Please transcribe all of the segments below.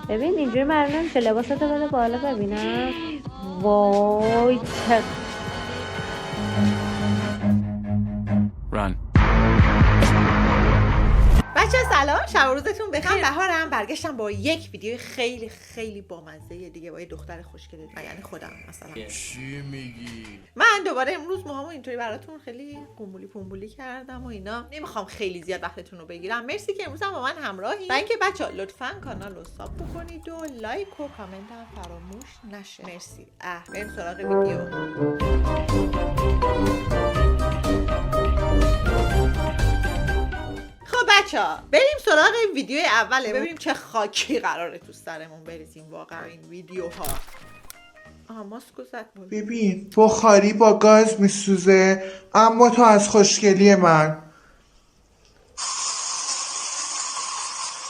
ببین اینجوری معلوم نمیشه، لباساتو بده بالا ببینم. وای چه Run. بچه سلام، شب و روزتون بخیر. من بهارم، برگشتم با یک ویدیو خیلی خیلی بامزه دیگه با یه دختر خوشگل، یعنی خودم مثلا. چی میگی؟ من دوباره امروز موهامو اینطوری براتون خیلی قنبولی پنبولی کردم و اینا. نمیخوام خیلی زیاد وقتتون رو بگیرم. مرسی که امروز هم با من همراهی. و اینکه بچه‌ها لطفاً کانال رو ساب بکنید و لایک و کامنت هم فراموش نشه. مرسی. بریم سراغ ویدیو. بچه‌ها بریم سراغ ویدیو اوله، ببینیم چه خاکی قراره تو سرمون بریزیم واقعا این ویدیوها. ماسکو زد. ببین بخاری با گاز میسوزه، اما تو از خوشگلی من.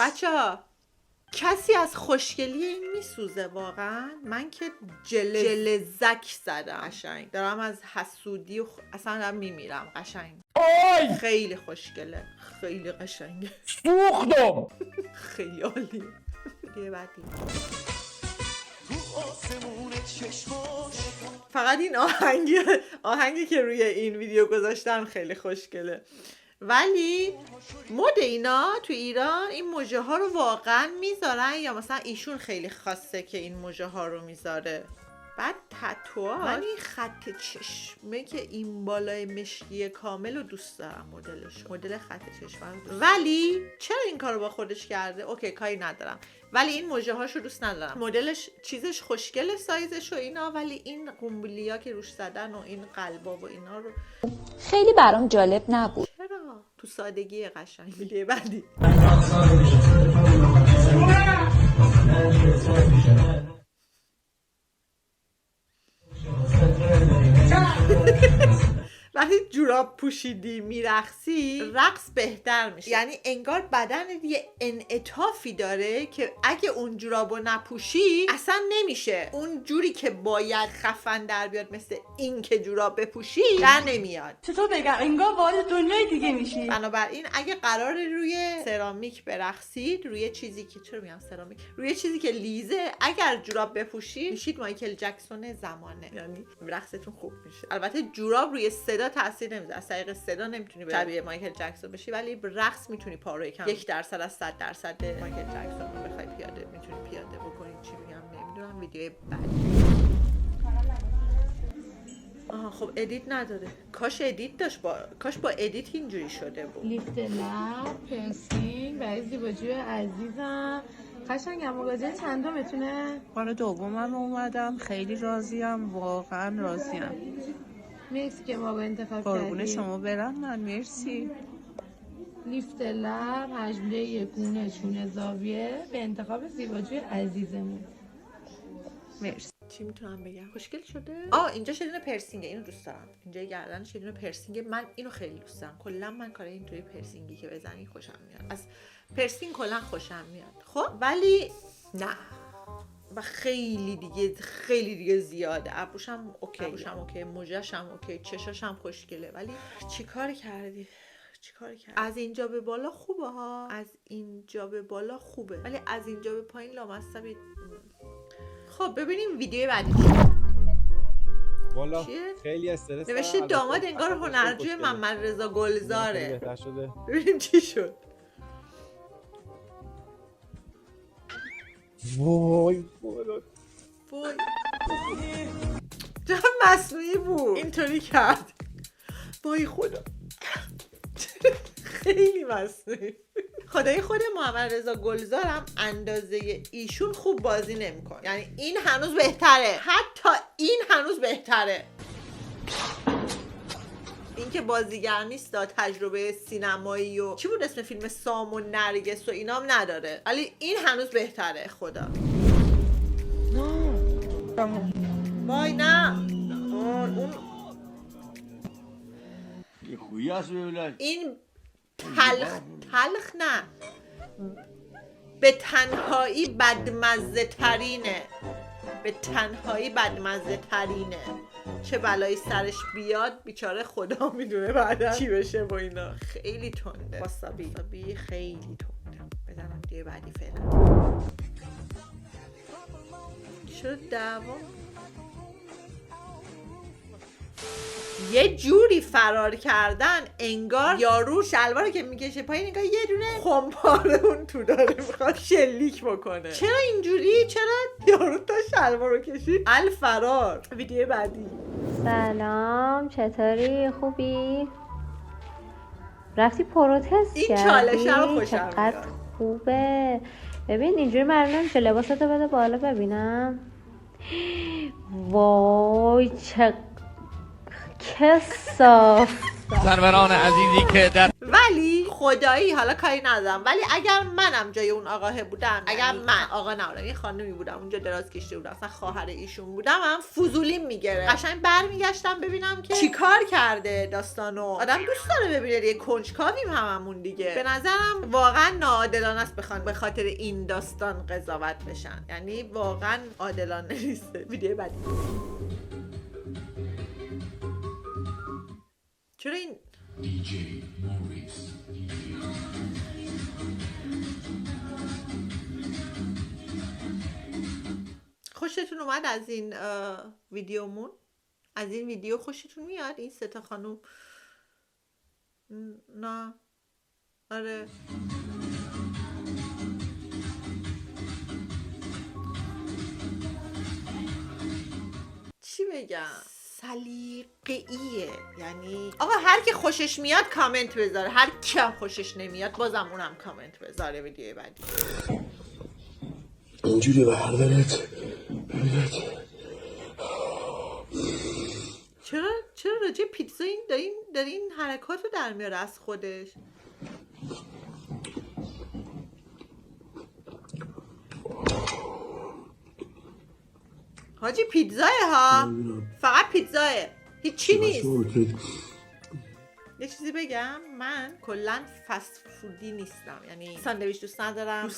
بچه‌ها کسی از خوشگلی این میسوزه واقعا؟ من که جلزک زدم قشنگ، دارم از حسودی و اصلا دارم میمیرم قشنگ. خیلی خوشگله، خیلی قشنگه، سوختم. خیلی عالیه. دیگه بعدی فقط این آهنگی که روی این ویدیو گذاشتم خیلی خوشگله. ولی مد اینا تو ایران این مژه ها رو واقعا میذارن یا مثلا ایشون خیلی خاصه که این مژه ها رو میذاره؟ بعد تتوآژ، من این خط چشمه که این بالای مشکی کامل رو دوست دارم، مدل خط چشم رو دوست دارم. ولی چرا این کارو با خودش کرده؟ اوکی کاری ندارم، ولی این مژه هاشو دوست ندارم. مدلش چیزش خوشگله، سایزش و اینا، ولی این قنبلیا که روش زدن و این قلبا و اینا رو خیلی برام جالب نبود. چرا؟ تو سادگی قشنگ. ویدیو بعدی وقتی جوراب پوشیدی میرقصی، رقص بهتر میشه. یعنی انگار بدنت یه انعطافی داره که اگه اون جورابو نپوشی اصلا نمیشه اون جوری که باید خفن در بیاد، مثل این که جوراب بپوشی در نمیاد. چطور بگم، انگار وارد دنیای دیگه میشی. بنابراین اگه قراره روی سرامیک برقصید، روی چیزی که چرا میگم سرامیک، روی چیزی که لیزه، اگر جوراب بپوشید میشید مایکل جکسون زمانه، یعنی رقصتون خوب میشه. البته جوراب روی صدا تاثیر نمیذاره، از طریق صدا نمیتونی شبیه مایکل جکسون بشی، ولی رقص میتونی پارو یکم 1% از 100% مایکل جکسون رو بخوای پیاده میتونی پیاده بکنی. چی میگم نمیدونم. ویدیو بعدی خب ادیت نداره. کاش ادیت داشت، کاش با ادیت اینجوری شده بود. لیفت لب، پرسینگ برای زیباجوی عزیزم. قشنگم. مواجه چندمتونه؟ بار دومم اومدم، خیلی راضیم، واقعا راضیم. مرسی که ما با انتخاب کردیم. قربون شما برم من. مرسی. لیفت لب، هجمه یکونه، چونه زاویه به انتخاب زیباجوی عزیزمون. مرسی. چی میتونم بگم؟ خوشگل شده. اینجا شدون پرسینگه، اینو دوست دارم. اینجا گردن شدون پرسینگه، من اینو خیلی دوست دارم. کلا من کارای اینطوری پرسینگی که بزنی خوشم میاد. از پرسینگ کلا خوشم میاد. خب ولی نه، و خیلی دیگه زیاده. ابروشم اوکی، موجه‌شم اوکی، چشاشم خوشگله، ولی چیکار کردی؟ از اینجا به بالا خوبه ها، از اینجا به بالا خوبه، ولی از اینجا به پایین لامصب. خب ببینیم ویدیو بعدی والا چیه؟ خیلی استرس نوشته داماد انگار هنرجوی محمد رضا گلزاره. ببینیم چی شد. وای چقدر مصنوعی بود اینطوری کرد. وای خدا خیلی مصنوعی. خدای خود محمد رضا گلزارم اندازه ایشون خوب بازی نمیکنه. یعنی این هنوز بهتره، حتی این هنوز بهتره. این که بازیگر نیست، تجربه سینمایی و چی بود اسم فیلم سام و نرگس و اینام نداره، ولی این هنوز بهتره. خدا وای نه، اون این تلخ نه، به تنهایی بدمزه ترینه. چه بلایی سرش بیاد بیچاره خدا میدونه بعدا چی بشه با اینا. خیلی تنده واسابی خیلی تنده. بزنم دیگه بعدی فعلا. شد دعوا یه جوری فرار کردن انگار یارو شلوارو که میکشه پایین انگار یه دونه خمپاره اون تو داره میخواد شلیک بکنه. چرا اینجوری؟ چرا یارو تا شلوارو کشید الفرار. ویدیو بعدی. سلام، چطوری؟ خوبی؟ رفتی پروتست این کردی؟ چالشه رو خوشم چقدر میاد. خوبه. ببین اینجوری معلوم نمیشه، لباساتو بده بالا ببینم. وای چه کثافت. سروران عزیزی که در ولی خدایی حالا کاری ندارم، ولی اگر منم جای اون آقاه بودم، اگر من آقا نبودم یه خانمی بودم اونجا دراز کشیده بودم مثلا خواهر ایشون بودم، هم فضولیم میگیره. قشنگ برمیگشتم ببینم که چیکار کرده داستانو. آدم دوست داره ببینه دیگه، کنجکاویم هممون دیگه. به نظرم واقعا ناعادلانه است بخوان به خاطر این داستان قضاوت بشن، یعنی واقعا عادلانه نیست. ویدیو بعدی. چرا این خوشتون اومد از این ویدیومون؟ از این ویدیو خوشتون میاد؟ این سه تا خانوم نه آره چی بگم؟ سلیقه‌ایه. یعنی آقا هر کی خوشش میاد کامنت بذاره، هر کی هم خوشش نمیاد بازم اونم کامنت بذاره. ویدیو بعدی. اینجوری بردارت ببینید چرا راجع پیتزا این داره این حرکات رو در میاره از خودش؟ حاجی پیتزاه ها، فقط پیتزاه، هیچی نیست. یه چیزی بگم، من کلا فست فودی نیستم، یعنی ساندویچ دوست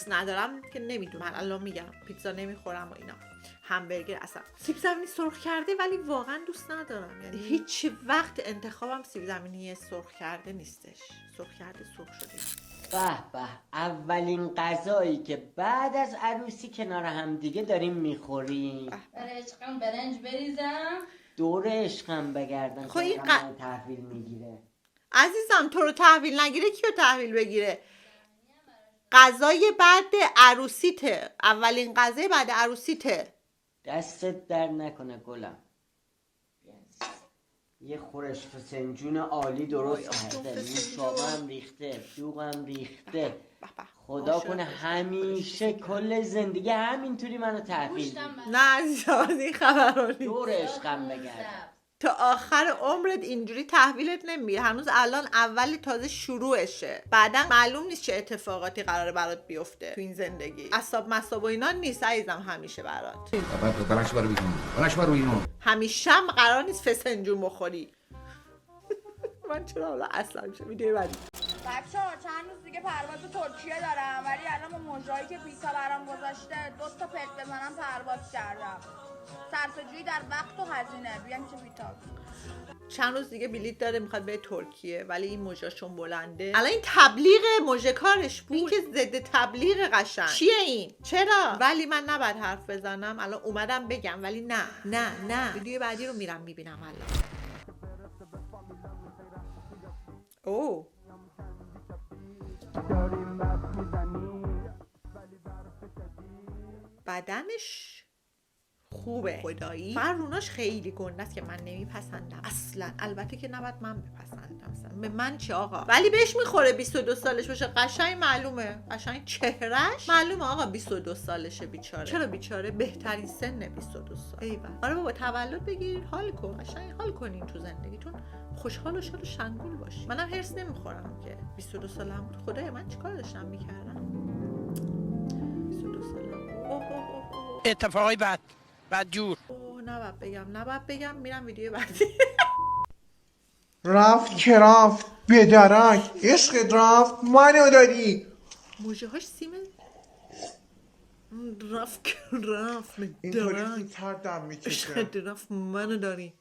ندارم که نمیدونم، الان میگم پیتزا نمیخورم و اینا، همبرگر اصلا. سیب زمینی سرخ کرده ولی واقعا دوست ندارم، یعنی هیچ وقت انتخابم سیب زمینی سرخ کرده نیستش. سرخ کرده سرخ شده. به به، اولین غذایی که بعد از عروسی کنار هم دیگه داریم میخوریم. برای عشقم برنج بریزم، دور عشقم بگردن. خب این تحویل میگیره. عزیزم تو رو تحویل نگیره کیو تحویل بگیره؟ غذای بعد عروسیته، اولین غذای بعد عروسیته. دستت در نکنه گلم. یه خورش فسنجون عالی درست کرده، نوشابه هم ریخته، دوغم ریخته. خدا کنه همیشه کل زندگی همینطوری منو تحویل بدی. نه عزیزم از این خبرانی. دور عشقم بگرد. تا آخر عمرت اینجوری تحویلت نمیره، هنوز الان اول تازه شروعشه، بعدا معلوم نیست چه اتفاقاتی قراره برات بیفته تو این زندگی. عصاب مصاب و اینا نیست عزیزم همیشه برات. همیشه هم قرار نیست فسنجون بخوری. من چرا حالا اصلا میشه. ویدیو بعدی. بچه‌ها چند روز دیگه پرواز ترکیه دارم، ولی الان با مجرایی که پیسا برام گذاشته 2 تا پلک بزنم پرواز کردم. صرفه‌جویی در وقت و هزینه. بیان که بیتاب. چند روز دیگه بلیط داره میخواد به ترکیه، ولی این موجاشون بلنده. الان این تبلیغ موژه کارش بود. این که ضد تبلیغ قشنگ. چیه این؟ چرا؟ ولی من نباید حرف بزنم. الان اومدم بگم ولی نه. ویدیو بعدی رو میرم میبینم الان. اوه بدنش خوبه خدایی، فقط روناش خیلی گنده است که من نمیپسندم اصلا. البته که نباید من بپسندم اصلا. به من چه آقا، ولی بهش میخوره 22 سالش باشه. قشنگ معلومه، قشنگ چهرهش معلومه آقا 22 سالشه. بیچاره. چرا بیچاره؟ بهترین سن 22 سال. ایول. آره بابا تولد بگیر، حال کن، قشنگ حال کنین تو زندگیتون، خوشحال و شاد و شنگول باشی. منم هرس نمیخورم که 22 سالم بود. خدای من چیکار داشتم میکردم 22 سالم. اتفاقی بعد جور. نباید بگم. میرم ویدیو بعدی. رفت که رفت بدرک، عشقت رفت منو داری. موجه هاش سیمه رفت که رفت اینطوری درک زودتر دم میکشه. عشقت رفت منو داری.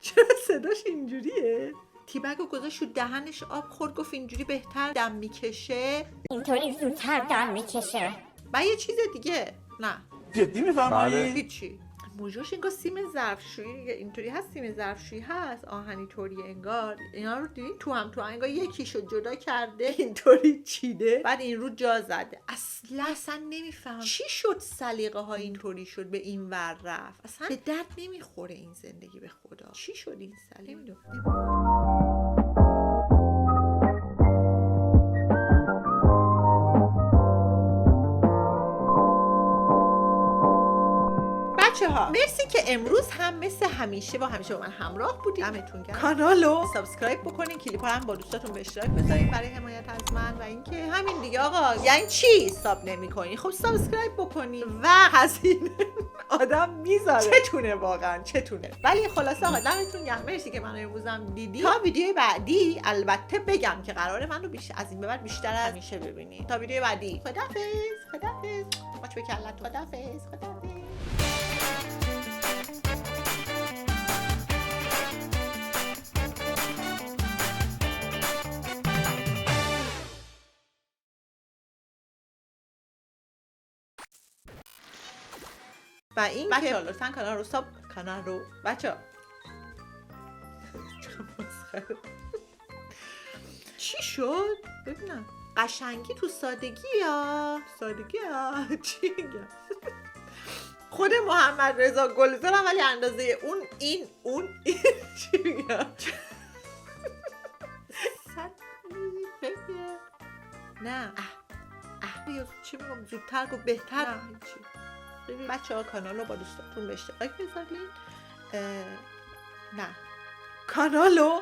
چرا صداش اینجوریه؟ تیبگو گذاشت شو دهنش، آب خورد، گفت اینجوری بهتر دم میکشه. اینطوری زودتر دم میکشه. و یه چیز دیگه نه جدی میفرمایید؟ هیچی. موجاش انگار سیم ظرفشویی اینطوری هست، سیم ظرفشویی هست آهنی طوری انگار. اینا رو دیدین تو هم انگار یکیشو جدا کرده اینطوری چیده، بعد این رو جا زده. اصلا نمیفهمم چی شد سلیقه ها اینطوری شد به این ور رفت. اصلا به درد نمیخوره این زندگی، به خدا. چی شد این سلیقه؟ نمیدونم. بچه‌ها مرسی که امروز هم مثل همیشه با من همراه بودید. دمتون گرم. کانالو سابسکرایب بکنین، کلیپ‌ها هم با دوستاتون به اشتراک بذارین برای حمایت از من. و اینکه همین دیگه آقا، یعنی چی ساب نمی‌کنین؟ خب سابسکرایب بکنین و هزینه آدم میذاره. چتونه واقعا چتونه. ولی خلاصه آقا دمتون گرم. مرسی که منو امروزم دیدی. تا ویدیو بعدی البته بگم که قراره منو بیشتر از این به بعد بیشتر از همیشه ببینید. تا ویدیو بعدی. خدافظ. ماچ به کلتون. خدافظ. و این بچه‌ها لطفاً کانال رو بچه‌ها چی شد؟ ببینم قشنگی تو سادگی چی میگم؟ خود محمد رضا گلزار هم ولی اندازه اون چی میگم؟ نه چی میگم؟ زودتر گفت بهتر چی؟ بچه‌ها کانال رو با دوستاتون به اشتراک بذارین. نه کانال رو